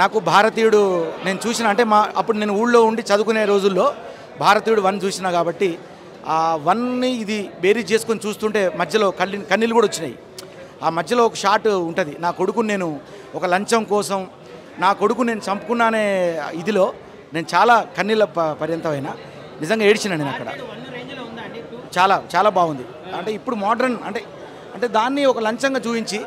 నాకు భారతీయుడు నేను చూసిన అంటే అప్పుడు నేను ఊళ్ళో ఉండి చదువుకునే రోజుల్లో భారతీయుడు 1 చూసినా కాబట్టి ఆ 1ని ఇది బేరీజ్ చేసుకొని చూస్తుంటే మధ్యలో కన్నీళ్ళు కూడా వచ్చినాయి. ఆ మధ్యలో ఒక షాట్ ఉంటుంది, నా కొడుకుని నేను ఒక లంచం కోసం నా కొడుకు నేను చంపుకున్నానే ఇదిలో నేను చాలా కన్నీళ్ళ పర్యంతమైన నిజంగా ఏడ్చినా నేను అక్కడ. చాలా చాలా బాగుంది. అంటే ఇప్పుడు మోడర్న్ అంటే దాన్ని ఒక లంచంగా చూపించి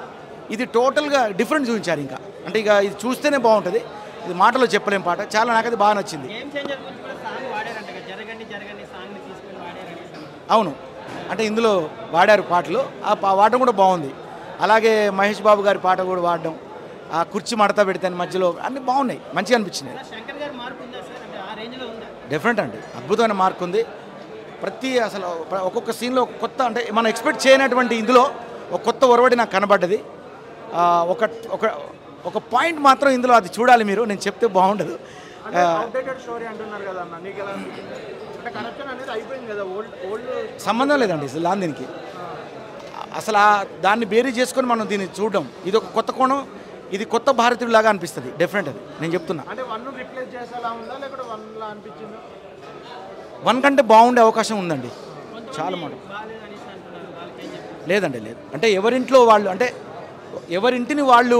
ఇది టోటల్గా డిఫరెంట్ చూపించారు. ఇంకా అంటే ఇక ఇది చూస్తేనే బాగుంటుంది, ఇది మాటలో చెప్పలేం పాట. చాలా నాకు అది బాగా నచ్చింది. అవును, అంటే ఇందులో వాడారు పాటలు, ఆ వాడడం కూడా బాగుంది. అలాగే మహేష్ బాబు గారి పాట కూడా వాడడం, ఆ కుర్చీ మడత పెడితే మధ్యలో అన్నీ బాగున్నాయి, మంచిగా అనిపించినాయి. డెఫినెట్ అండి, అద్భుతమైన మార్క్ ఉంది. అసలు ఒక్కొక్క సీన్లో కొత్త అంటే మనం ఎక్స్పెక్ట్ చేయనటువంటి ఇందులో ఒక కొత్త ఒరవడి నాకు కనబడ్డది. ఒక పాయింట్ మాత్రం ఇందులో అది చూడాలి మీరు, నేను చెప్తే బాగుండదు. సంబంధం లేదండి అసలు దీనికి, అసలు దాన్ని బేరీ చేసుకొని మనం దీన్ని చూడడం ఇది ఒక కొత్త కోణం, ఇది కొత్త భారతీయులాగా అనిపిస్తుంది. డెఫినెట్ అది నేను చెప్తున్నా. 1 కంటే బాగుండే అవకాశం ఉందండి చాలా మాట. లేదండి లేదు, అంటే ఎవరింట్లో వాళ్ళు అంటే ఎవరింటిని వాళ్ళు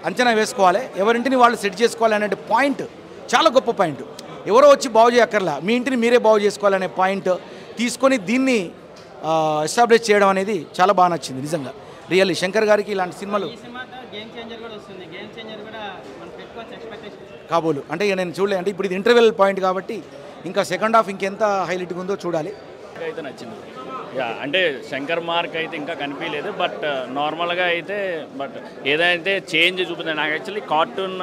అంచనా వేసుకోవాలి, ఎవరింటిని వాళ్ళు సెట్ చేసుకోవాలి అనే పాయింట్ చాలా గొప్ప పాయింట్. ఎవరో వచ్చి బాగు చేయక్కర్లా, మీ ఇంటిని మీరే బాగు చేసుకోవాలనే పాయింట్ తీసుకొని దీన్ని ఎస్టాబ్లిష్ చేయడం అనేది చాలా బాగా నచ్చింది నిజంగా. రియల్లీ శంకర్ గారికి ఇలాంటి సినిమాలు కాబోలు అంటే ఇక నేను చూడలే. అంటే ఇప్పుడు ఇది ఇంటర్వెల్ పాయింట్ కాబట్టి ఇంకా సెకండ్ హాఫ్ ఇంకెంత హైలైట్గా ఉందో చూడాలి. అయితే నచ్చింది. అంటే శంకర్ మార్క్ అయితే ఇంకా కనిపించలేదు, బట్ నార్మల్గా అయితే బట్ ఏదైతే చేంజ్ చూపించింది నాకు యాక్చువల్లీ కార్టూన్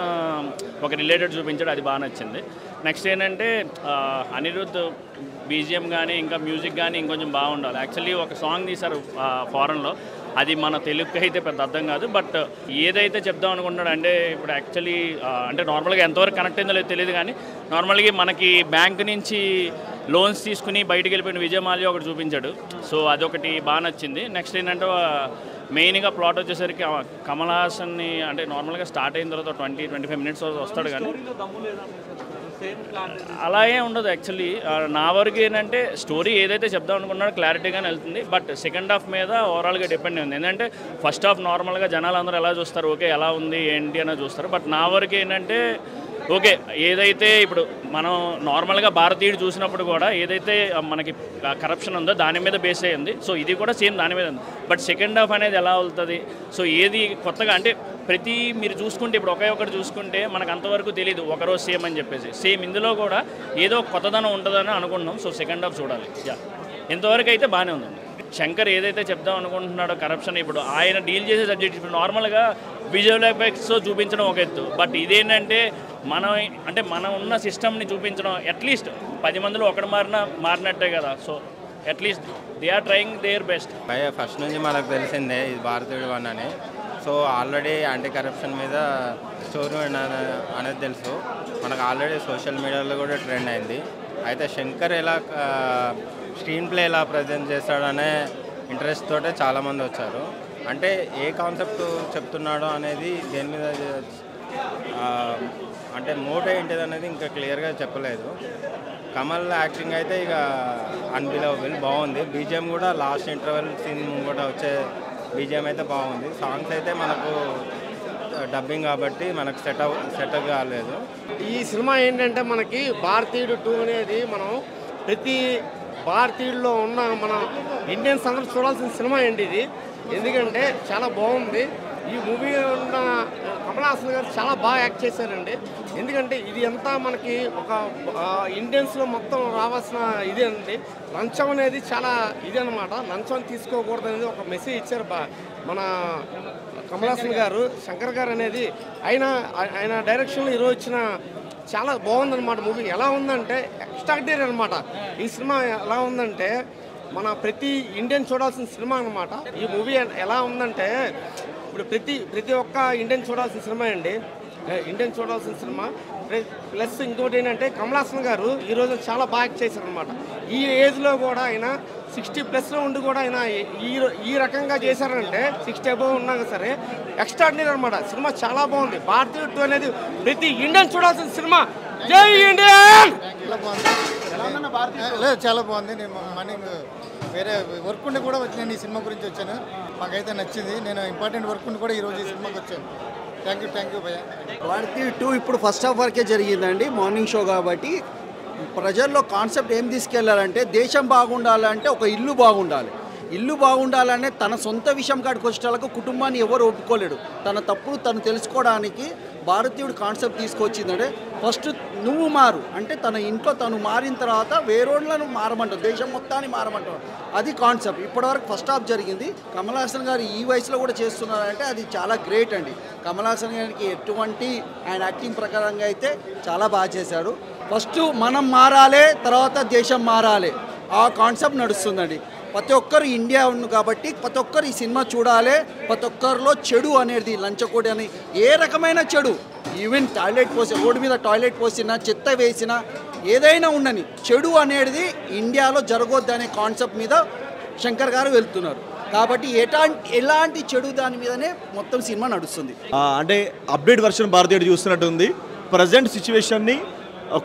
ఒక రిలేటెడ్ చూపించాడు, అది బాగా నచ్చింది. నెక్స్ట్ ఏంటంటే అనిరుద్ధ్ బీజిఎం కానీ ఇంకా మ్యూజిక్ కానీ ఇంకొంచెం బాగుండాలి. యాక్చువల్లీ ఒక సాంగ్ తీశారు ఫారెన్లో, అది మన తెలుగుకి అయితే పెద్ద అర్థం కాదు, బట్ ఏదైతే చెప్దాం అనుకుంటున్నాడు అంటే ఇప్పుడు యాక్చువల్లీ అంటే నార్మల్గా ఎంతవరకు కనెక్ట్ అయిందో లేదో తెలియదు, కానీ నార్మల్గా మనకి బ్యాంక్ నుంచి లోన్స్ తీసుకుని బయటికి వెళ్ళిపోయిన విజయమాల్య ఒకటి చూపించాడు, సో అదొకటి బాగా నచ్చింది. నెక్స్ట్ ఏంటంటే మెయిన్గా ప్లాట్ వచ్చేసరికి కమల్ హాసన్ని అంటే నార్మల్గా స్టార్ట్ అయిన తర్వాత 20-25 మినిట్స్ వస్తాడు, కానీ అలా ఏం ఉండదు. యాక్చువల్లీ నా వరకు ఏంటంటే స్టోరీ ఏదైతే చెప్దాం అనుకున్నాడో క్లారిటీగానే వెళ్తుంది, బట్ సెకండ్ హాఫ్ మీద ఓవరాల్గా డిపెండ్ ఉంది. ఎందుకంటే ఫస్ట్ హాఫ్ నార్మల్గా జనాలు అందరూ ఎలా చూస్తారు, ఓకే ఎలా ఉంది ఏంటి అని చూస్తారు, బట్ నా వరకు ఏంటంటే ఓకే ఏదైతే ఇప్పుడు మనం నార్మల్గా భారతీయుడు చూసినప్పుడు కూడా ఏదైతే మనకి కరప్షన్ ఉందో దాని మీద బేస్ అయ్యింది, సో ఇది కూడా సేమ్ దాని మీద ఉంది. బట్ సెకండ్ హాఫ్ అనేది ఎలా అవుతుంది, సో ఏది కొత్తగా అంటే ప్రతి మీరు చూసుకుంటే ఇప్పుడు ఒకటి చూసుకుంటే మనకు అంతవరకు తెలియదు ఒకరోజు సేమ్ అని చెప్పేసి, సేమ్ ఇందులో కూడా ఏదో కొత్తదనం ఉంటుందని అనుకుంటున్నాం. సో సెకండ్ హాఫ్ చూడాలి. ఇంతవరకు అయితే బాగానే ఉందండి. శంకర్ ఏదైతే చెప్దాం అనుకుంటున్నాడో కరప్షన్, ఇప్పుడు ఆయన డీల్ చేసే సబ్జెక్ట్ ఇప్పుడు నార్మల్గా విజువల్ ఎఫెక్ట్స్ చూపించడం ఒక ఎత్తు, బట్ ఇదేంటంటే మనం ఉన్న సిస్టమ్ని చూపించడం. అట్లీస్ట్ 10 మందిలో ఒకటి మారినట్టే కదా, so at least they are trying their best. First నుంచి మనకు తెలిసిందే ఇది భారతీయుడు 1 అని, సో ఆల్రెడీ యాంటీ కరప్షన్ మీద స్టోరీ అనేది తెలుసు మనకు, ఆల్రెడీ సోషల్ మీడియాలో కూడా ట్రెండ్ అయింది. అయితే శంకర్ ఎలా స్క్రీన్ ప్లే ఎలా ప్రజెంట్ చేస్తాడనే ఇంట్రెస్ట్ తోటే చాలామంది వచ్చారు. అంటే ఏ కాన్సెప్ట్ చెప్తున్నాడో అనేది దేని మీద అంటే మోటో ఏంటిది అనేది ఇంకా క్లియర్గా చెప్పలేదు. కమల్ యాక్టింగ్ అయితే ఇక అన్బిలీవబుల్ బాగుంది. బీజిఎం కూడా లాస్ట్ ఇంటర్వెల్ సీన్ కూడా వచ్చే బీజిఎం అయితే బాగుంది. సాంగ్స్ అయితే మనకు డబ్బింగ్ కాబట్టి మనకు సెట్ కాలేదు. ఈ సినిమా ఏంటంటే మనకి భారతీయుడు 2 అనేది మనం ప్రతి భారతీయుల్లో ఉన్న మన ఇండియన్స్ అందరూ చూడాల్సిన సినిమా ఏంటి ఇది. ఎందుకంటే చాలా బాగుంది. ఈ మూవీ ఉన్న కమల్ హాసన్ గారు చాలా బాగా యాక్ట్ చేశారండి. ఎందుకంటే ఇది అంతా మనకి ఒక ఇండియన్స్లో మొత్తం రావాల్సిన ఇది అండి. లంచం అనేది చాలా ఇది అనమాట. లంచం తీసుకోకూడదు అనేది ఒక మెసేజ్ ఇచ్చారు మన కమల్ హాసన్ గారు. శంకర్ గారు అనేది ఆయన డైరెక్షన్లో ఈరోజు వచ్చిన చాలా బాగుందన్నమాట. మూవీ ఎలా ఉందంటే ఎక్స్ట్రాడినరీ అనమాట. ఈ సినిమా ఎలా ఉందంటే మన ప్రతి ఇండియన్ చూడాల్సిన సినిమా అనమాట. ఈ మూవీ ఎలా ఉందంటే ఇప్పుడు ప్రతి ఒక్క ఇండియన్ చూడాల్సిన సినిమా అండి. ఇండియన్ చూడాల్సిన సినిమా. ప్లస్ ఇంకోటి ఏంటంటే కమల్ హాసన్ గారు ఈరోజు చాలా బాగా యాక్ట్ చేశారనమాట. ఈ ఏజ్లో కూడా ఆయన 60+ ఉండి కూడా ఆయన ఈ రకంగా చేశారంటే 60 అబోవ్ ఉన్నాక సరే ఎక్స్ట్రాడినరీ అనమాట. సినిమా చాలా బాగుంది. భారతీయుడు 2 అనేది ప్రతి ఇండియన్ చూడాల్సిన సినిమా. జై ఇండియన్. లేదు చాలా బాగుంది. నేను మార్నింగ్ వేరే వర్క్ ఉండి కూడా వచ్చి నేను ఈ సినిమా గురించి వచ్చాను. మాకైతే నచ్చింది. నేను ఇంపార్టెంట్ వర్క్ ఉండి కూడా ఈరోజు ఈ సినిమాకి వచ్చాను. థ్యాంక్ యూ భయ్యా. భారతీయుడు 2 ఇప్పుడు ఫస్ట్ హాఫ్ వరకే జరిగిందండి, మార్నింగ్ షో కాబట్టి. ప్రజల్లో కాన్సెప్ట్ ఏం తీసుకెళ్లారంటే దేశం బాగుండాలంటే ఒక ఇల్లు బాగుండాలి. ఇల్లు బాగుండాలనే తన సొంత విషయం కాడికి వచ్చేటలకు కుటుంబాన్ని ఎవరు ఒప్పుకోలేడు. తన తప్పుడు తను తెలుసుకోవడానికి భారతీయుడు కాన్సెప్ట్ తీసుకొచ్చిందంటే ఫస్ట్ నువ్వు మారు అంటే తన ఇంట్లో తను మారిన తర్వాత వేరేళ్ళను మారమంటావు, దేశం మొత్తాన్ని మారమంటావు. అది కాన్సెప్ట్. ఇప్పటివరకు ఫస్ట్ హాఫ్ జరిగింది. కమల్ హాసన్ గారు ఈ వయసులో కూడా చేస్తున్నారంటే అది చాలా గ్రేట్ అండి. కమల్ హాసన్ గారికి ఎటువంటి ఆయన యాక్టింగ్ ప్రకారంగా అయితే చాలా బాగా చేశాడు. ఫస్ట్ మనం మారాలి, తర్వాత దేశం మారాలి, ఆ కాన్సెప్ట్ నడుస్తుందండి. ప్రతి ఒక్కరు ఇండియా ఉంది కాబట్టి ప్రతి ఒక్కరు ఈ సినిమా చూడాలి. ప్రతి ఒక్కరిలో చెడు అనేది లంచకోడి అని ఏ రకమైన చెడు, ఈవెన్ టాయిలెట్ పోసి రోడ్డు మీద టాయిలెట్ పోసినా చెత్త వేసినా ఏదైనా ఉండని చెడు అనేది ఇండియాలో జరగొద్దు అనే కాన్సెప్ట్ మీద శంకర్ గారు వెళ్తున్నారు. కాబట్టి ఎలాంటి చెడు దాని మీదనే మొత్తం సినిమా నడుస్తుంది. అంటే అప్డేట్ వర్షన్ భారతీయుడు చూస్తున్నట్టు ఉంది. ప్రజెంట్ సిచ్యువేషన్ని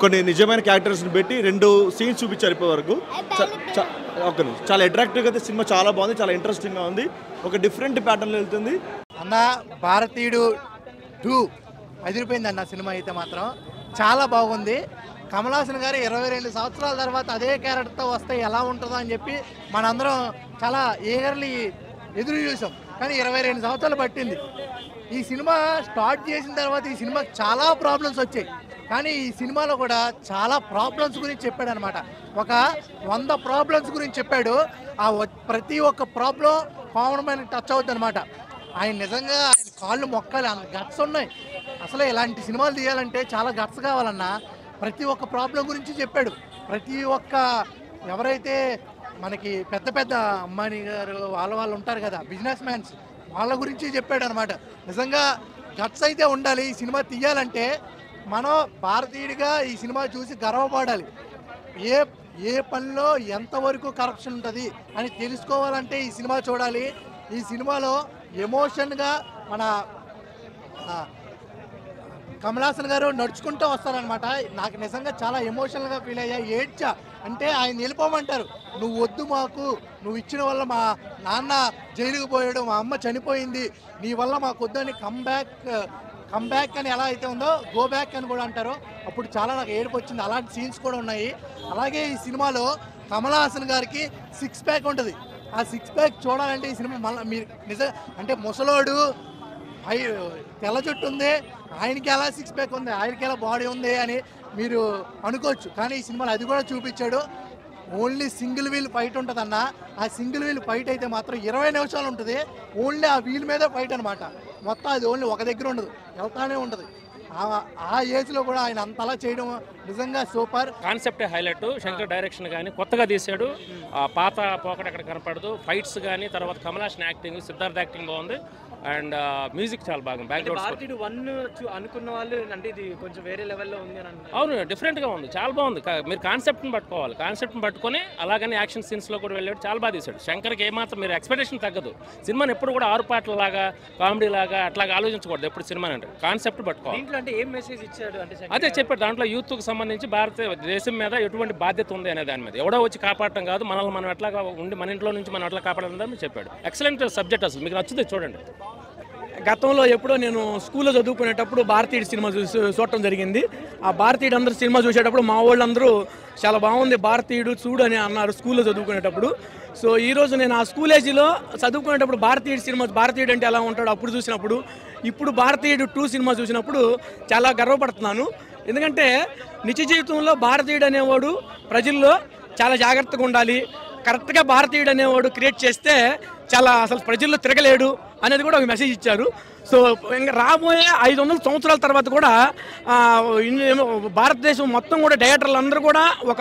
కొన్ని నిజమైన క్యారెక్టర్స్ని పెట్టి 2 సీన్స్ చూపించారు ఇప్పటి వరకు. ఓకే, చాలా అట్రాక్టివ్గా అయితే సినిమా చాలా బాగుంది, చాలా ఇంట్రెస్టింగ్గా ఉంది, ఒక డిఫరెంట్ ప్యాటర్న్లో వెళ్తుంది. అన్న భారతీయుడు 2 అదిరిపోయింది అన్న. సినిమా అయితే మాత్రం చాలా బాగుంది. కమల్ హాసన్ గారు 22 సంవత్సరాల తర్వాత అదే క్యారెక్టర్తో వస్తే ఎలా ఉంటుందో అని చెప్పి మనందరం చాలా ఈగర్లీ ఎదురు చూసాం. కానీ 22 సంవత్సరాలు పట్టింది. ఈ సినిమా స్టార్ట్ చేసిన తర్వాత ఈ సినిమాకి చాలా ప్రాబ్లమ్స్ వచ్చాయి. కానీ ఈ సినిమాలో కూడా చాలా ప్రాబ్లమ్స్ గురించి చెప్పాడు అనమాట. ఒక 100 ప్రాబ్లమ్స్ గురించి చెప్పాడు. ఆ ప్రతి ఒక్క ప్రాబ్లం కామన్ మ్యాన్ టచ్ అవుతుంది అనమాట. ఆయన నిజంగా ఆయన కాళ్ళు మొక్కాలి, అంత గట్స్ ఉన్నాయి. అసలు ఇలాంటి సినిమాలు తీయాలంటే చాలా గట్స్ కావాలన్నా. ప్రతి ఒక్క ప్రాబ్లం గురించి చెప్పాడు. ప్రతి ఒక్క ఎవరైతే మనకి పెద్ద పెద్ద అంబానీ గారు వాళ్ళు ఉంటారు కదా, బిజినెస్ మ్యాన్స్, వాళ్ళ గురించి చెప్పాడు అనమాట. నిజంగా గట్స్ అయితే ఉండాలి. ఈ సినిమా తీయాలంటే మనం భారతీయుడిగా ఈ సినిమా చూసి గర్వపడాలి. ఏ పనిలో ఎంతవరకు కరప్షన్ ఉంటుంది అని తెలుసుకోవాలంటే ఈ సినిమా చూడాలి. ఈ సినిమాలో ఎమోషన్గా మన కమల్ హాసన్ గారు నడుచుకుంటూ వస్తారనమాట. నాకు నిజంగా చాలా ఎమోషనల్గా ఫీల్ అయ్యా, ఏడ్చా. అంటే ఆయన వెళ్ళిపోమంటారు, నువ్వు వద్దు మాకు, నువ్వు ఇచ్చిన వల్ల మా నాన్న జైలుకు పోయాడు, మా అమ్మ చనిపోయింది, నీ వల్ల మాకు వద్దని కమ్ బ్యాక్ అని ఎలా అయితే ఉందో గో బ్యాక్ అని కూడా అంటారు. అప్పుడు చాలా నాకు ఏడుపు వచ్చింది. అలాంటి సీన్స్ కూడా ఉన్నాయి. అలాగే ఈ సినిమాలో కమల్ హాసన్ గారికి 6 ప్యాక్ ఉంటుంది. ఆ 6 ప్యాక్ చూడాలంటే ఈ సినిమా మళ్ళీ మీరు అంటే ముసలోడు తెల్ల జుట్టు ఉంది, ఆయనకి ఎలా 6 ప్యాక్ ఉంది, ఆయనకి ఎలా బాడీ ఉంది అని మీరు అనుకోవచ్చు. కానీ ఈ సినిమాలో అది కూడా చూపించాడు. ఓన్లీ సింగిల్ వీల్ ఫైట్ ఉంటుంది అన్న. ఆ సింగిల్ వీల్ ఫైట్ అయితే మాత్రం 20 నిమిషాలు ఉంటుంది. ఓన్లీ ఆ వీల్ మీద ఫైట్ అనమాట. మొత్తం అది ఓన్లీ ఒక దగ్గర ఉండదు, వెళ్తానే ఉంటుంది. ఆ ఏజ్లో కూడా ఆయన అంతలా చేయడం నిజంగా సూపర్. కాన్సెప్టే హైలైట్. శంకర్ డైరెక్షన్ కానీ కొత్తగా తీసాడు. పాత పోకడ అక్కడ కనపడదు. ఫైట్స్ కానీ, తర్వాత కమల్ హాసన్ యాక్టింగ్, సిద్ధార్థ్ యాక్టింగ్ బాగుంది. అండ్ మ్యూజిక్ చాలా బాగుంది. భారతీయుడు 1 అనుకున్న వాళ్ళు అంటే ఇది కొంచెం వేరే లెవెల్లో ఉంది అని అన్నారు. అవును, డిఫరెంట్గా ఉంది, చాలా బాగుంది. మీరు కాన్సెప్ట్ని పట్టుకోవాలి. కాన్సెప్ట్ని పట్టుకొని అలాగని యాక్షన్ సీన్స్లో కూడా వెళ్ళాడు, చాలా బాగా తీశాడు. శంకర్కి ఏమాత్రం మీరు ఎక్స్పెక్టేషన్ తగ్గదు. సినిమాని ఎప్పుడు కూడా 6 పాటల లాగా, కామెడీ లాగా అట్లాగా ఆలోచించకూడదు ఎప్పుడు సినిమాని. అంటే కాన్సెప్ట్ పట్టుకోవాలి. దీంట్లో అంటే ఏం మెసేజ్ ఇచ్చాడు అంటే అదే చెప్పాడు. దాంట్లో యూత్కి సంబంధించి భారతదేశం మీద ఎటువంటి బాధ్యత ఉంది అనే దాని మీద, ఎవడో వచ్చి కాపాడటం కాదు, మనల్ని మనం ఎట్లాగా ఉండి మన ఇంట్లో నుంచి మనం ఎట్లా కాపాడాలని చెప్పాడు. Excellent subject. అసలు మీకు నచ్చుతుంది, చూడండి. గతంలో ఎప్పుడో నేను స్కూల్లో చదువుకునేటప్పుడు భారతీయుడు సినిమా చూడటం జరిగింది. ఆ భారతీయుడు అందరూ సినిమా చూసేటప్పుడు మా వాళ్ళందరూ చాలా బాగుంది భారతీయుడు చూడు అని అన్నారు స్కూల్లో చదువుకునేటప్పుడు. సో ఈరోజు నేను ఆ స్కూల్ ఏజ్లో చదువుకునేటప్పుడు భారతీయుడు సినిమా, భారతీయుడు అంటే ఎలా ఉంటాడో అప్పుడు చూసినప్పుడు, ఇప్పుడు భారతీయుడు 2 సినిమా చూసినప్పుడు చాలా గర్వపడుతున్నాను. ఎందుకంటే నిత్య జీవితంలో భారతీయుడు అనేవాడు ప్రజల్లో చాలా జాగ్రత్తగా ఉండాలి. కరెక్ట్గా భారతీయుడు అనేవాడు క్రియేట్ చేస్తే చాలా అసలు ప్రజల్లో తిరగలేడు అనేది కూడా ఒక మెసేజ్ ఇచ్చారు. సో ఇంకా రాబోయే 500 సంవత్సరాల తర్వాత కూడా భారతదేశం మొత్తం కూడా డైరెక్టర్లు అందరూ కూడా ఒక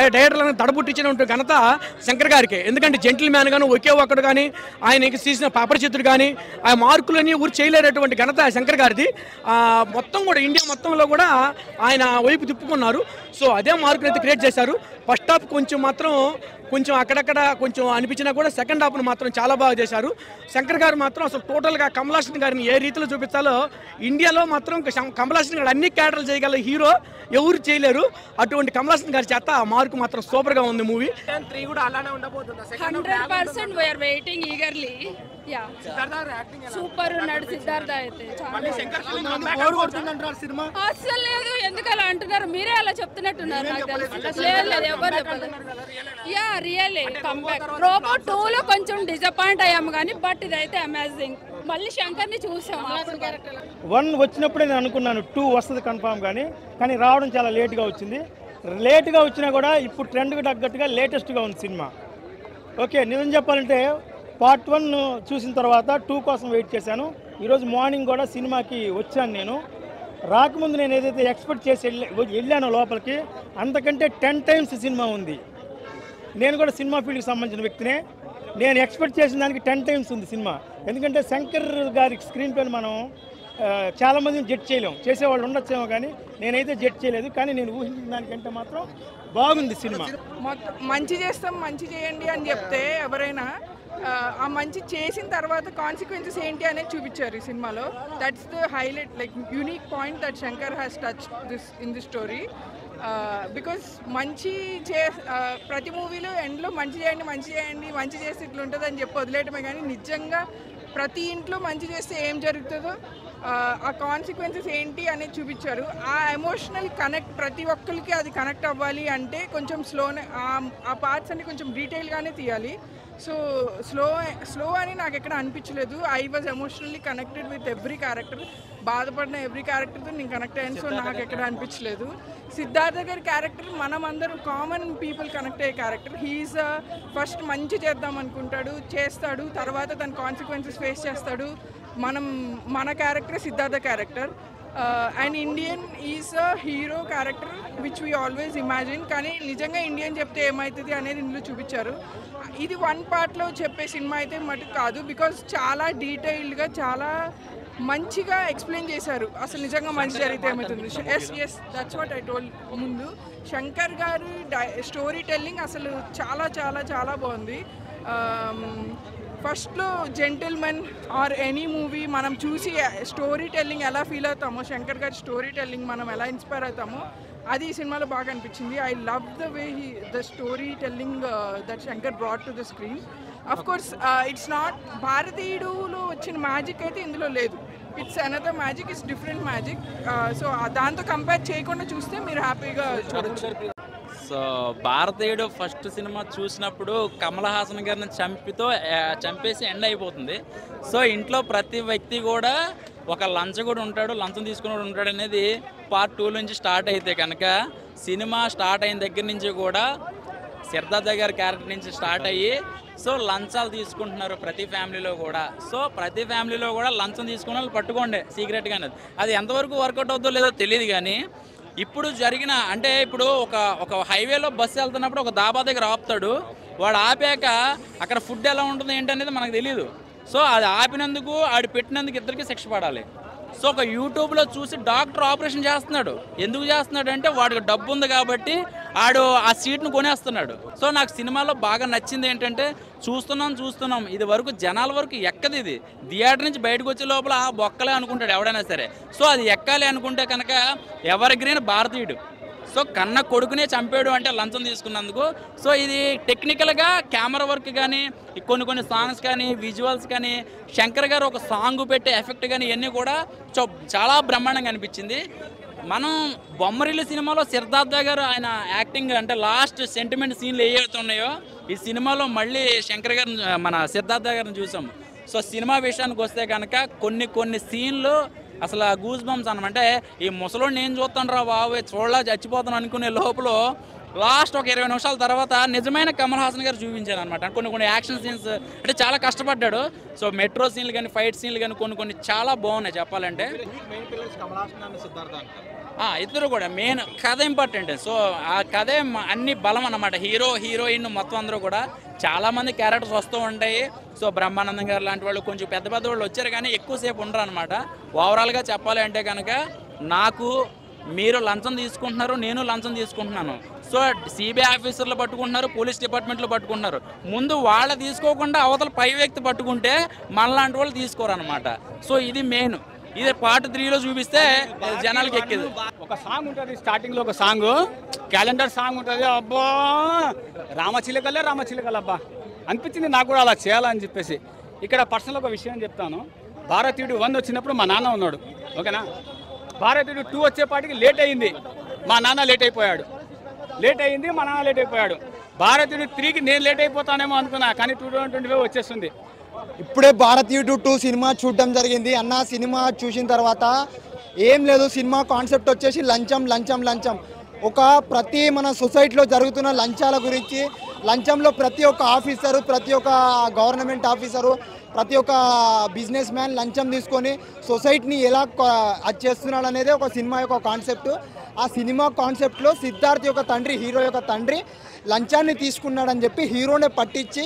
డైరెక్టర్లను దడబుట్టించిన ఘనత శంకర్ గారికి. ఎందుకంటే జెంటిల్ మ్యాన్ గాను ఒకే ఒక్కడు కానీ ఆయనకి తీసిన పాపరిచిత్రుడు కానీ ఆ మార్కులని ఊరు చేయలేనటువంటి ఘనత శంకర్ గారిది. మొత్తం కూడా ఇండియా మొత్తంలో కూడా ఆయన వైపు తిప్పుకున్నారు. సో అదే మార్కులు అయితే క్రియేట్ చేశారు. ఫస్ట్ హాఫ్ కొంచెం అక్కడక్కడ కొంచెం అనిపించినా కూడా సెకండ్ హాఫ్ను మాత్రం చాలా బాగా చేశారు. శంకర్ గారు మాత్రం అసలు టోటల్గా కమల్ హాసన్ గారిని ఏ రీతిలో చూపించాలో ఇండియాలో మాత్రం కమల్ హాసన్ గారు అన్ని క్యారెక్టర్లు చేయగల హీరో ఎవరు చేయలేరు. అటువంటి కమల్ హాసన్ గారి చేత ఆ మార్కు మాత్రం సూపర్గా ఉంది movie. 100% we are waiting eagerly. Yeah. Super ఉన్నాడు సిద్ధార్థ అయితే. అసలు లేదు, ఎందుకు అలా అంటున్నారు? మీరే అలా చెప్తున్నట్టున్నారు. నాకు తెలుసు. లేదు ఎవరు చెప్పదు. Yeah really comeback. రోబో 2లో కొంచెం డిసప్పాయింట్ అయ్యాము కానీ బట్ ఇదైతే అమేజింగ్. మళ్ళీ శంకర్ని చూసాము. 1 వచ్చినప్పుడే నేను అనుకున్నాను 2 వస్తుంది కన్ఫామ్ కానీ రావడం చాలా లేట్గా వచ్చింది. లేట్గా వచ్చినా కూడా ఇప్పుడు ట్రెండ్కి తగ్గట్టుగా లేటెస్ట్గా ఉంది సినిమా. ఓకే, నిజం చెప్పాలంటే పార్ట్ 1 చూసిన తర్వాత 2 కోసం వెయిట్ చేశాను. ఈరోజు మార్నింగ్ కూడా సినిమాకి వచ్చాను. నేను రాకముందు నేను ఏదైతే ఎక్స్పెక్ట్ చేసి వెళ్ళానో లోపలికి అంతకంటే 10 టైమ్స్ సినిమా ఉంది. నేను కూడా సినిమా ఫీల్డ్కి సంబంధించిన వ్యక్తినే. నేను ఎక్స్పెక్ట్ చేసిన దానికి 10 టైమ్స్ ఉంది సినిమా. ఎందుకంటే శంకర్ గారి స్క్రీన్ పైన మనం చాలామందిని జడ్జ్ చేయలేము, చేసేవాళ్ళు ఉండొచ్చేమో కానీ నేనైతే జడ్జ్ చేయలేదు. కానీ నేను ఊహించిన దానికంటే మాత్రం బాగుంది సినిమా. మంచి చేస్తాం, మంచి చేయండి అని చెప్తే ఎవరైనా ఆ మంచి చేసిన తర్వాత కాన్సిక్వెన్సెస్ ఏంటి అనేది చూపించారు ఈ సినిమాలో. That's the highlight, like unique point that Shankar has touch in the story. Because మంచి ప్రతి మూవీలో ఎండ్లో మంచి చేయండి మంచి చేస్తే ఇట్లా ఉంటుంది అని చెప్పి వదిలేయటమే కానీ నిజంగా ప్రతి ఇంట్లో మంచి చేస్తే ఏం జరుగుతుందో ఆ కాన్సిక్వెన్సెస్ ఏంటి అనేది చూపించారు. ఆ ఎమోషనల్ కనెక్ట్ ప్రతి ఒక్కరికి అది కనెక్ట్ అవ్వాలి అంటే కొంచెం స్లోనే ఆ పార్ట్స్ అన్ని కొంచెం డీటెయిల్గానే తీయాలి. సో స్లో అని నాకు ఎక్కడ అనిపించలేదు. I was emotionally connected with every character. బాధపడిన ఎవ్రీ క్యారెక్టర్తో నేను కనెక్ట్ అయ్యాను. సో నాకు ఎక్కడ అనిపించలేదు. సిద్ధార్థ గారి క్యారెక్టర్ మనం అందరూ కామన్ పీపుల్ కనెక్ట్ అయ్యే క్యారెక్టర్. హీఈస్ ఫస్ట్ మంచి చేద్దాం అనుకుంటాడు, చేస్తాడు, తర్వాత తన కాన్సిక్వెన్సెస్ ఫేస్ చేస్తాడు. మన character Siddhartha character. And Indian is a hero character which we always imagine. కానీ నిజంగా ఇండియన్ చెప్తే ఏమవుతుంది అనేది ఇందులో చూపించారు. ఇది 1 పార్ట్లో చెప్పే సినిమా అయితే మటుకు కాదు. బికాజ్ చాలా డీటెయిల్డ్గా చాలా మంచిగా ఎక్స్ప్లెయిన్ చేశారు. అసలు నిజంగా మంచి జరిగితే ఏమవుతుంది. Yes that's what I told ముందు. శంకర్ గారి స్టోరీ టెల్లింగ్ అసలు చాలా చాలా చాలా బాగుంది. ఫస్ట్లో జెంటిల్మెన్ ఆర్ ఎనీ మూవీ మనం చూసి స్టోరీ టెల్లింగ్ ఎలా ఫీల్ అవుతామో, శంకర్ గారి స్టోరీ టెల్లింగ్ మనం ఎలా ఇన్స్పైర్ అవుతామో అది ఈ సినిమాలో బాగా అనిపించింది. I love the way the story telling that Shankar brought to the screen. Of course it's not భారతీయుడులో వచ్చిన మ్యాజిక్ అయితే ఇందులో లేదు. It's another magic, it's different magic. So దాంతో కంపేర్ చేయకుండా చూస్తే మీరు హ్యాపీగా చూడొచ్చు. సో భారతీయుడు ఫస్ట్ సినిమా చూసినప్పుడు కమల్ హాసన్ గారిని చంపేసి ఎండ్ అయిపోతుంది. సో ఇంట్లో ప్రతి వ్యక్తి కూడా ఒక లంచగొడు ఉంటాడు, లంచం తీసుకుని ఉంటాడు అనేది పార్ట్ 2 నుంచి స్టార్ట్ అయితే కనుక సినిమా స్టార్ట్ అయిన దగ్గర నుంచి కూడా సిద్ధార్థ గారి క్యారెక్టర్ నుంచి స్టార్ట్ అయ్యి సో లంచాలు తీసుకుంటున్నారు ప్రతి ఫ్యామిలీలో కూడా. సో ప్రతి ఫ్యామిలీలో కూడా లంచం తీసుకున్న వాళ్ళు పట్టుకోండి సీక్రెట్గా అనేది. అది ఎంతవరకు వర్కౌట్ అవుతుందో లేదో తెలియదు కానీ ఇప్పుడు జరిగిన అంటే ఇప్పుడు ఒక హైవేలో బస్సు వెళ్తున్నప్పుడు ఒక దాబా దగ్గర ఆపుతాడు. వాడు ఆపాక అక్కడ ఫుడ్ ఎలా ఉంటుంది ఏంటనేది మనకు తెలియదు. సో అది ఆపినందుకు ఆడు పెట్టినందుకు ఇద్దరికి శిక్ష పడాలి. సో ఒక యూట్యూబ్లో చూసి డాక్టర్ ఆపరేషన్ చేస్తున్నాడు. ఎందుకు చేస్తున్నాడు అంటే వాడికి డబ్బు ఉంది కాబట్టి ఆడు ఆ సీట్ను కొనేస్తున్నాడు. సో నాకు సినిమాలో బాగా నచ్చింది ఏంటంటే చూస్తున్నాం ఇది వరకు జనాల వరకు ఎక్కది. ఇది థియేటర్ నుంచి బయటకు వచ్చే లోపల బొక్కలే అనుకుంటాడు ఎవడైనా సరే. సో అది ఎక్కాలి అనుకుంటే కనుక ఎవరి గ్రీన్ భారతీయుడు. సో కన్న కొడుకునే చంపాడు అంటే లంచం తీసుకున్నందుకు. సో ఇది టెక్నికల్గా కెమెరా వర్క్ కానీ కొన్ని సాంగ్స్ కానీ విజువల్స్ కానీ శంకర్ గారు ఒక సాంగ్ పెట్టే ఎఫెక్ట్ కానీ ఇవన్నీ కూడా చాలా బ్రహ్మాండంగా అనిపించింది. మనం బొమ్మరిల్లు సినిమాలో సిద్ధార్థ గారు ఆయన యాక్టింగ్ అంటే లాస్ట్ సెంటిమెంట్ సీన్లు ఏవైతే ఉన్నాయో ఈ సినిమాలో మళ్ళీ శంకర్ గారు మన సిద్ధార్థ గారిని చూసాం. సో సినిమా విషయానికి వస్తే కనుక కొన్ని సీన్లు అసలు గూస్ బంప్స్ అనమాట. ఈ ముసలోడిని ఏం చూస్తాను రా బాబు చూడలా చచ్చిపోతాను అనుకునే లోపల లాస్ట్ ఒక 20 నిమిషాల తర్వాత నిజమైన కమల్ హాసన్ గారు చూపించారు అనమాట. కొన్ని యాక్షన్ సీన్స్ అంటే చాలా కష్టపడ్డాడు. సో మెట్రో సీన్లు కానీ ఫైట్ సీన్లు కానీ కొన్ని చాలా బాగున్నాయి చెప్పాలంటే. ఇద్దరు కూడా మెయిన్ కథ ఇంపార్టెంట్. సో ఆ కథే అన్ని బలం అన్నమాట. హీరో హీరోయిన్ మొత్తం అందరూ కూడా చాలామంది క్యారెక్టర్స్ వస్తూ ఉంటాయి. సో బ్రహ్మానందం గారు లాంటి వాళ్ళు కొంచెం పెద్ద వాళ్ళు వచ్చారు కానీ ఎక్కువసేపు ఉండరు అనమాట. ఓవరాల్గా చెప్పాలి అంటే కనుక నాకు మీరు లంచం తీసుకుంటున్నారు, నేను లంచం తీసుకుంటున్నాను. సో సిబిఐ ఆఫీసర్లు పట్టుకుంటున్నారు, పోలీస్ డిపార్ట్మెంట్లు పట్టుకుంటున్నారు. ముందు వాళ్ళు తీసుకోకుండా అవతల పై వ్యక్తి పట్టుకుంటే మనలాంటి వాళ్ళు తీసుకోరు అనమాట. సో ఇది మెయిన్. ఇది పార్ట్ 3లో చూపిస్తే జనాలకి ఎక్కేది. ఒక సాంగ్ ఉంటుంది స్టార్టింగ్లో, ఒక సాంగ్ క్యాలెండర్ సాంగ్ ఉంటుంది. అబ్బా రామచిలకలే అబ్బా అనిపించింది నాకు కూడా అలా చేయాలని చెప్పేసి. ఇక్కడ పర్సనల్ ఒక విషయం చెప్తాను. భారతీయుడు 1 వచ్చినప్పుడు మా నాన్న ఉన్నాడు, ఓకేనా. భారతీయుడు 2 వచ్చేపాటికి లేట్ అయింది, మా నాన్న లేట్ అయిపోయాడు. మా నాన్న లేట్ అయిపోయాడు. భారతీయుడు 3కి నేను లేట్ అయిపోతానేమో అనుకున్నా, కానీ 2025 వచ్చేస్తుంది. ఇప్పుడే భారతీయుడు 2 సినిమా చూడడం జరిగింది. అన్న సినిమా చూసిన తర్వాత ఏం లేదు, సినిమా కాన్సెప్ట్ వచ్చేసి లంచం. ప్రతి మన సొసైటీలో జరుగుతున్న లంచాల గురించి, లంచంలో ప్రతి ఒక్క ఆఫీసరు, ప్రతి ఒక్క గవర్నమెంట్ ఆఫీసరు, ప్రతి ఒక్క బిజినెస్ మ్యాన్ లంచం తీసుకొని సొసైటీని ఎలా అది చేస్తున్నాడు అనేది ఒక సినిమా యొక్క కాన్సెప్ట్. ఆ సినిమా కాన్సెప్ట్లో సిద్ధార్థ్ యొక్క తండ్రి, హీరో యొక్క తండ్రి లంచాన్ని తీసుకున్నాడని చెప్పి హీరోనే పట్టించి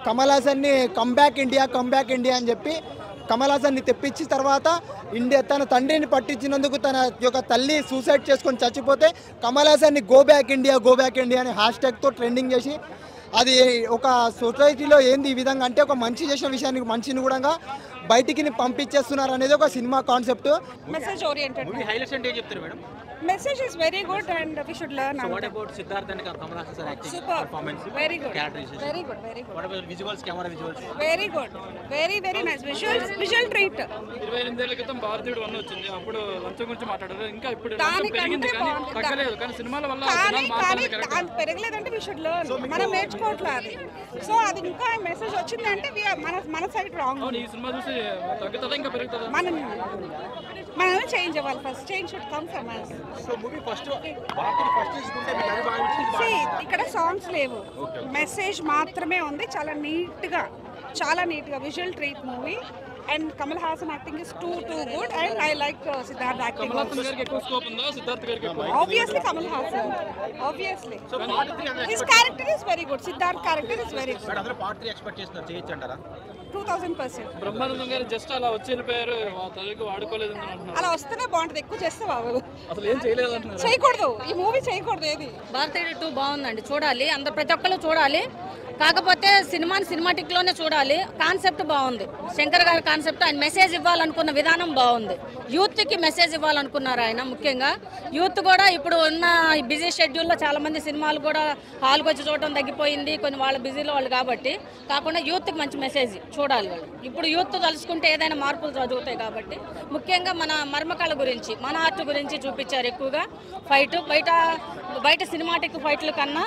కమల్ హాసన్ని కమ్బ్యాక్ ఇండియా అని చెప్పి కమల్ హాసన్ని తెప్పించి తర్వాత తన తండ్రిని పట్టించినందుకు తన యొక్క తల్లి సూసైడ్ చేసుకొని చచ్చిపోతే కమల్ హాసన్ని గో బ్యాక్ ఇండియా అని హ్యాష్ట్యాగ్తో ట్రెండింగ్ చేసి అది ఒక సొసైటీలో ఏంది ఈ విధంగా అంటే ఒక మంచి చేసిన విషయానికి మనిషిని కూడా బయటికి పంపించేస్తున్నారు అనేది ఒక cinema concept. Message oriented highlights అంటే ఏం చెప్తారు madam? Message is very good and we should learn. So what about Siddharth and Kamal Hassan acting? Super. Performance? Very good. Characterization? Very good. What about visuals, camera visuals? Very good. Very nice. Visual treat. 28 ఏళ్ల క్రితం భారతీయుడు 1 వచ్చింది. అప్పుడు లంచం గురించి మాట్లాడారు. ఇంకా ఇప్పుడు దానికంటే తగ్గలేదు. కానీ సినిమాల వల్ల కానీ పెరగలేదంటే we should learn. మనం నేర్చుకోవట్లేదు. సో అది ఇంకా మెసేజ్ వచ్చిందంటే మన సైడ్ రాంగ్. ఈ సినిమా చూసి తగ్గుతుందా ఇంకా పెరుగుతుందా? మనం చేంజ్ అవ్వాలి. First change should come from us. So movie first తీసుకుంటే మీకు అది బాగా అనిపించింది. ఇక్కడ సాంగ్స్ లేవు, మెసేజ్ మాత్రమే ఉంది. చాలా నీట్గా visual treat movie. And Kamal Haasan acting is too good and I like Siddharth acting. Obviously Kamal Haasan, obviously. His character is very good. Siddharth character is very good. అందరూ పార్ట్ 3 ఎక్స్పెక్ట్ చేస్తున్నారు, చేయొచ్చు అంటారా? 2000%. బ్రహ్మానందం గారు జస్ట్ అలా వచ్చి వెళ్ళిపోయారు, తల్లికి వాడుకోలేదు అంటున్నారు. అలా వస్తేనే బాగుంటుంది, ఎక్కువ చేస్తే బాగోదు. అసలు ఏం చేయలేదు అంటున్నారు. చేయకూడదు, ఈ మూవీ చేయకూడదు. ఏది భారతీయుడు 2 బాగుందండి, చూడాలి. అందరు ప్రతి ఒక్కరు చూడాలి. కాకపోతే సినిమాని సినిమాటిక్లోనే చూడాలి. కాన్సెప్ట్ బాగుంది, శంకర్ గారి కాన్సెప్ట్. ఆయన మెసేజ్ ఇవ్వాలనుకున్న విధానం బాగుంది. యూత్కి మెసేజ్ ఇవ్వాలనుకున్నారు ఆయన. ముఖ్యంగా యూత్ కూడా ఇప్పుడు ఉన్న బిజీ షెడ్యూల్లో చాలామంది సినిమాలు కూడా హాల్కి వచ్చి చూడటం తగ్గిపోయింది, కొన్ని వాళ్ళ బిజీలో వాళ్ళు. కాబట్టి కాకుండా యూత్కి మంచి మెసేజ్ చూడాలి వాళ్ళు. ఇప్పుడు యూత్ తలుచుకుంటే ఏదైనా మార్పులు జరుగుతాయి. కాబట్టి ముఖ్యంగా మన మర్మకళ గురించి, మన ఆర్ట్ గురించి చూపించారు ఎక్కువగా. ఫైట్ బయట సినిమాటిక్ ఫైట్ల కన్నా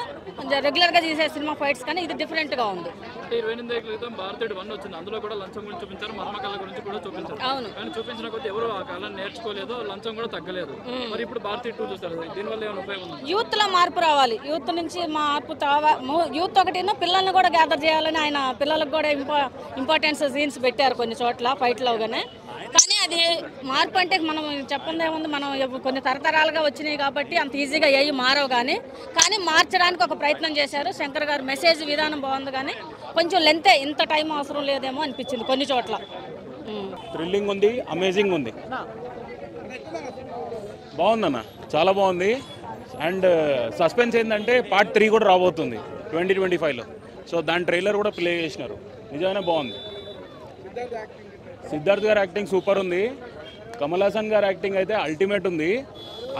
రెగ్యులర్గా చేసే సినిమా ఫైట్స్ కానీ ఇది డిఫరెంట్గా ఉంది. 28 ఏళ్ల క్రితం భారతీయుడు 1 వచ్చింది. అందులో కూడా లంచం గురించి చూపించారు, మర్మకళ గురించి కూడా చూపించారు. అవును. కానీ చూపించిన కొద్ది ఎవరు ఆ కాలం నేర్చుకోలేదు, లంచం కూడా తగ్గలేదు. మరి ఇప్పుడు భారతీయుడు 2 చూస్తారు, దీనివల్ల ఏమైనా ఉపయోగం ఉంది? యూత్లో మార్పు రావాలి. యూత్ నుంచి మార్పు యూత్ ఒకటిను పిల్లల్ని కూడా గ్యాదర్ చేయాలని ఆయన పిల్లలకు కూడా ఇంపార్టెన్స్ సీన్స్ పెట్టారు కొన్ని చోట్ల ఫైట్లోగానే. కానీ అది మార్పు అంటే మనం చెప్పండి ఏముంది, మనం కొన్ని తరతరాలుగా వచ్చినాయి కాబట్టి అంత ఈజీగా ఏవి మారవు. కానీ మార్చడానికి ఒక ప్రయత్నం చేశారు శంకర్ గారు. మెసేజ్ విధానం బాగుంది, కానీ కొంచెం లెంతే, ఇంత టైం అవసరం లేదేమో అనిపించింది కొన్ని చోట్ల. థ్రిల్లింగ్ ఉంది, అమేజింగ్ ఉంది, బాగుందన్న, చాలా బాగుంది. అండ్ సస్పెన్స్ ఏంటంటే పార్ట్ 3 కూడా రాబోతుంది 2025లో. సో దాని ట్రైలర్ కూడా ప్లే చేసినారు, నిజంగానే బాగుంది. సిద్ధార్థ్ గారి యాక్టింగ్ సూపర్ ఉంది. కమల్ హాసన్ గారి యాక్టింగ్ అయితే అల్టిమేట్ ఉంది.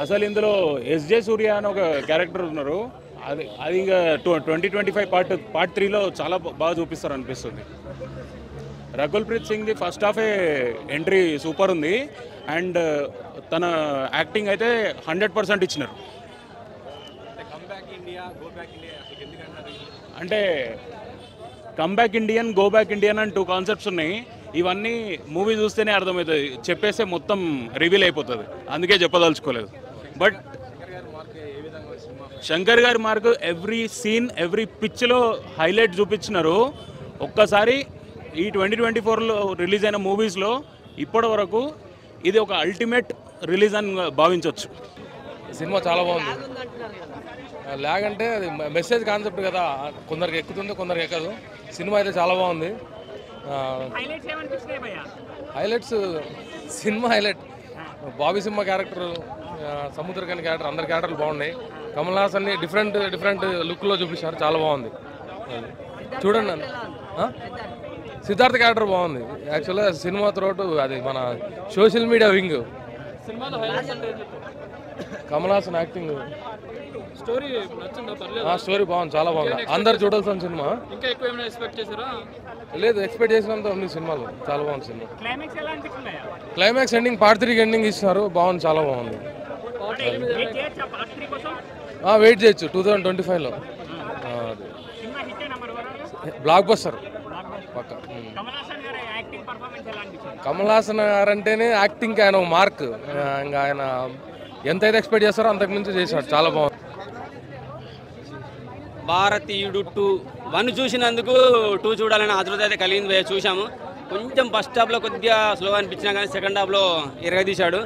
అసలు ఇందులో ఎస్జే సూర్య అని ఒక క్యారెక్టర్ ఉన్నారు, అది ఇంకా 2025 పార్ట్ 3లో చాలా బాగా చూపిస్తారు అనిపిస్తుంది. రకుల్ ప్రీత్ సింగ్ది ఫస్ట్ హాఫే ఎంట్రీ సూపర్ ఉంది. అండ్ తన యాక్టింగ్ అయితే 100% ఇచ్చినారు. అంటే come back Indian, go back Indian అని 2 కాన్సెప్ట్స్ ఉన్నాయి. ఇవన్నీ మూవీ చూస్తేనే అర్థమవుతుంది, చెప్పేస్తే మొత్తం రివీల్ అయిపోతుంది, అందుకే చెప్పదలుచుకోలేదు. బట్ శంకర్ గారి మార్కు ఎవ్రీ సీన్ ఎవ్రీ పిచ్లో హైలైట్ చూపించినారు. ఒక్కసారి ఈ 2024లో రిలీజ్ అయిన మూవీస్లో ఇప్పటి వరకు ఇది ఒక అల్టిమేట్ రిలీజ్ అని భావించవచ్చు. సినిమా చాలా బాగుంది. ల్యాగ్ అంటే అది మెసేజ్ కాన్సెప్ట్ కదా, కొందరికి ఎక్కుతుంది కొందరికి ఎక్కదు. సినిమా అయితే చాలా బాగుంది. హైలైట్స్ సినిమా హైలైట్ బాబీ సింహ క్యారెక్టర్, సముద్రకని క్యారెక్టర్, అందరి క్యారెక్టర్లు బాగున్నాయి. కమల్ హాసన్ని డిఫరెంట్ లుక్లో చూపించారు, చాలా బాగుంది. చూడండి. సిద్ధార్థ్ క్యారెక్టర్ బాగుంది. యాక్చువల్గా సినిమా త్రోటు అది మన social media wing. Kamal Haasan acting, story బాగుంది, చాలా బాగుంది. అందరు చూడాల్సిన సినిమా. లేదు, ఎక్స్పెక్ట్ చేసినంత ఉంది సినిమాలో. చాలా బాగుంది cinema. Climax ending part 3 ending ఇస్తున్నారు, బాగుంది, చాలా బాగుంది. వెయిట్ చేయొచ్చు 2025లో. బ్లాక్ బస్టర్ పక్క. కమల్ హాసన్ గారు అంటేనే యాక్టింగ్ ఆయన మార్క్. ఇంకా ఆయన ఎంతైతే ఎక్స్పెక్ట్ చేస్తారో అంతకుమించి చేశాడు, చాలా బాగుంది. భారతీయుడు 2 1 చూసినందుకు 2 చూడాలని ఆతృత అయితే కలిగింది. చూసాము. కొంచెం ఫస్ట్ హాఫ్లో కొద్దిగా స్లో అనిపించినా కానీ సెకండ్ హాఫ్లో ఇరగదీశాడు.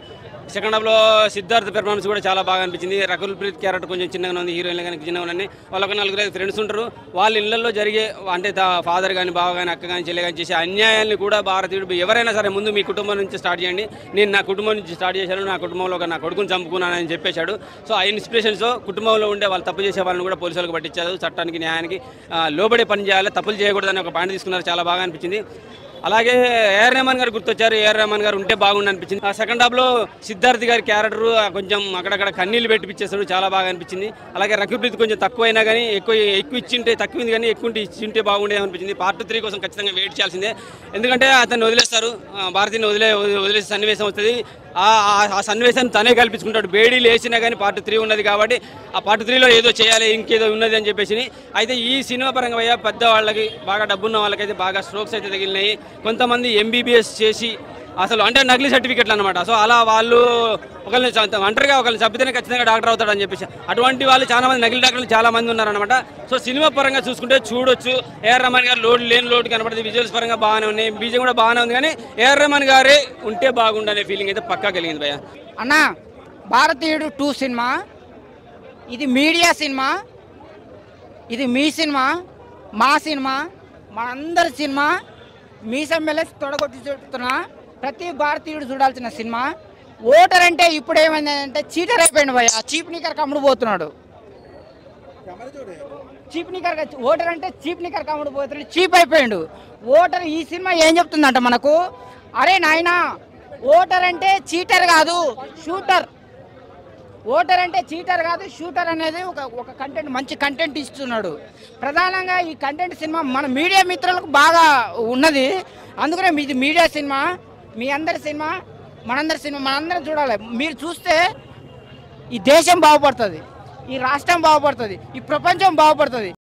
సెకండ్ హాఫ్లో సిద్ధార్థ్ పెర్ఫార్మెన్స్ కూడా చాలా బాగా అనిపించింది. రకుల్ ప్రీత్ క్యారెక్టర్ కొంచెం చిన్నగా ఉంది, హీరోయిన్ కానీ చిన్నగా ఉన్నాయి. వాళ్ళకు 4 ఫ్రెండ్స్ ఉంటారు. వాళ్ళ ఇళ్లలో జరిగే అంటే ఫాదర్ కానీ బావ కానీ అక్క కానీ చెల్లె కానీ చేసే అన్యాయాన్ని కూడా భారతీయుడు ఎవరైనా సరే ముందు మీ కుటుంబం నుంచి స్టార్ట్ చేయండి. నేను నా కుటుంబం నుంచి స్టార్ట్ చేశాను, నా కుటుంబంలో నా కొడుకుని చంపుకున్నానని చెప్పేశాడు. సో ఆ ఇన్స్పిరేషన్స్ కుటుంబంలో ఉండే వాళ్ళు తప్పు చేసే వాళ్ళని కూడా పోలీసులకు పట్టించారు. చట్టానికి న్యాయానికి లోబడే పని చేయాలి, తప్పులు చేయకూడదని ఒక పాయింట్ తీసుకున్నారు, చాలా బాగా అనిపించింది. అలాగే ఏఆర్ రెహమాన్ గారు గుర్తొచ్చారు. ఏఆర్ రెహమాన్ గారు ఉంటే బాగుండి అనిపించింది. ఆ సెకండ్ హాఫ్లో సిద్ధార్థ్ గారి క్యారెక్టర్ కొంచెం అక్కడక్కడ కన్నీళ్ళు పెట్టిపించేస్తాడు, చాలా బాగా అనిపించింది. అలాగే రకుల్ ప్రీత్ కొంచెం తక్కువైనా కానీ ఎక్కువ ఇచ్చింటే తక్కువైంది కానీ ఎక్కువ ఇచ్చింటే బాగుండేది అనిపించింది. పార్ట్ 3 కోసం ఖచ్చితంగా వెయిట్ చేయాల్సిందే. ఎందుకంటే అతన్ని వదిలేస్తారు, భారతీయుని వదిలేసే సన్నివేశం వస్తుంది. ఆ సన్నివేశాన్ని తనే కల్పించుకుంటాడు. బేడీ లేచినా కానీ పార్ట్ 3 ఉన్నది కాబట్టి ఆ పార్ట్ 3లో ఏదో చేయాలి, ఇంకేదో ఉన్నది అని చెప్పేసి. అయితే ఈ సినిమా పరంగా పోయా పెద్దవాళ్ళకి బాగా డబ్బున్న వాళ్ళకైతే బాగా స్ట్రోక్స్ అయితే తగిలినాయి. కొంతమంది MBBS చేసి అసలు అంటే నకిలీ సర్టిఫికెట్లు అనమాట. సో అలా వాళ్ళు ఒకరిని ఒంటరిగా ఒకరిని చంపితేనే ఖచ్చితంగా డాక్టర్ అవుతాడని చెప్పేసి అటువంటి వాళ్ళు చాలా మంది నకిలీ డాక్టర్లు చాలా మంది ఉన్నారనమాట. సో సినిమా పరంగా చూసుకుంటే చూడొచ్చు. ఏఆర్ రెహమాన్ గారు లోటు కనపడుతుంది. విజువల్స్ పరంగా బాగానే ఉన్నాయి, బీజం కూడా బాగానే ఉంది. కానీ ఏఆర్ రెహమాన్ గారే ఉంటే బాగుండనే ఫీలింగ్ అయితే పక్కా కలిగింది భయ్య. అన్న భారతీయుడు 2 సినిమా ఇది మీడియా సినిమా, ఇది మీ సినిమా, మా సినిమా, మనందరి సినిమా. మీ సమ్మెలెస్ తొడగొట్టి చెప్తున్నా, ప్రతి భారతీయుడు చూడాల్సిన సినిమా. ఓటర్ అంటే ఇప్పుడు ఏమైందంటే చీటర్ అయిపోయింది భయ్య, చీప్ నికర్ కమ్ముడు పోతున్నాడు. ఓటర్ అంటే చీప్ నికర్ కమ్ముడు పోతున్నాడు, చీప్ అయిపోయిండు ఓటర్. ఈ సినిమా ఏం చెప్తుందంట మనకు, అరే నాయనా ఓటర్ అంటే చీటర్ కాదు షూటర్. ఓటర్ అంటే చీటర్ కాదు షూటర్ అనేది ఒక కంటెంట్, మంచి కంటెంట్ ఇస్తున్నాడు. ప్రధానంగా ఈ కంటెంట్ సినిమా మన మీడియా మిత్రులకు బాగా ఉన్నది. అందుకనే ఇది మీడియా సినిమా, మీ అందరి సినిమా, మనందరి సినిమా, మనందరం చూడాలి. మీరు చూస్తే ఈ దేశం బాగుపడుతుంది, ఈ రాష్ట్రం బాగుపడుతుంది, ఈ ప్రపంచం బాగుపడుతుంది.